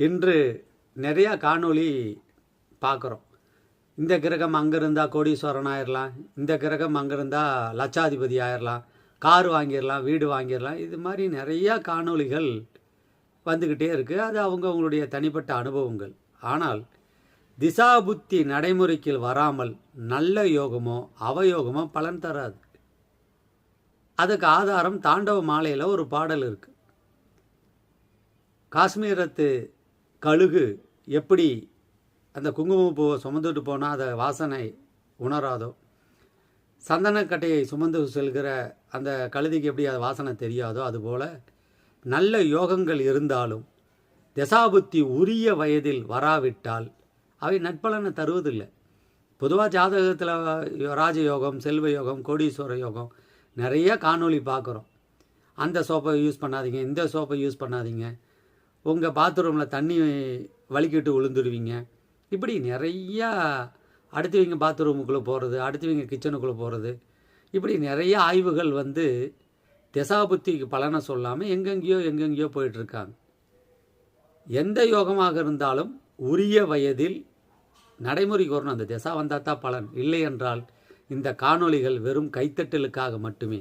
இன்று நிறையா காணொளி பார்க்குறோம். இந்த கிரகம் அங்கே இருந்தால் கோடீஸ்வரன் ஆயிடலாம், இந்த கிரகம் அங்கே இருந்தால் லட்சாதிபதி ஆயிடலாம், கார் வாங்கிடலாம், வீடு வாங்கிடலாம். இது மாதிரி நிறையா காணொளிகள் வந்துக்கிட்டே இருக்குது. அது அவங்களுடைய தனிப்பட்ட அனுபவங்கள். ஆனால் திசாபுத்தி நடைமுறைக்கு வராமல் நல்ல யோகமோ அவயோகமோ பலன் தராது. அதுக்கு ஆதாரம் தாண்டவ மாலையில் ஒரு பாடல் இருக்குது. காஷ்மீரத்து கழுகு எப்படி அந்த குங்குமப்பூவை சுமந்துட்டு போனால் அதை வாசனை உணராதோ, சந்தனக்கட்டையை சுமந்து செல்கிற அந்த கழுதிக்கு எப்படி அது வாசனை தெரியாதோ, அதுபோல் நல்ல யோகங்கள் இருந்தாலும் தசாபுத்தி உரிய வயதில் வராவிட்டால் அவை நட்பலனை தருவதில்லை. பொதுவாக ஜாதகத்தில் ராஜயோகம், செல்வ யோகம், கோடீஸ்வர யோகம் நிறைய காணொளி பார்க்குறோம். அந்த சோப்பை யூஸ் பண்ணாதீங்க, இந்த சோப்பை யூஸ் பண்ணாதீங்க, உங்கள் பாத்ரூமில் தண்ணி வலிக்கிட்டு விழுந்துடுவீங்க, இப்படி நிறையா அடுத்தவங்க பாத்ரூமுக்குள்ளே போகிறது, அடுத்தவங்க கிச்சனுக்குள்ளே போகிறது, இப்படி நிறைய ஆய்வுகள் தசாபுத்திக்கு பலனை சொல்லாமல் எங்கெங்கேயோ போயிட்டுருக்காங்க. எந்த யோகமாக இருந்தாலும் உரிய வயதில் நடைமுறைக்கு வரணும். அந்த திசா வந்தால் தான் பலன். இல்லை என்றால் இந்த காணொளிகள் வெறும் கைத்தட்டலுக்காக மட்டுமே.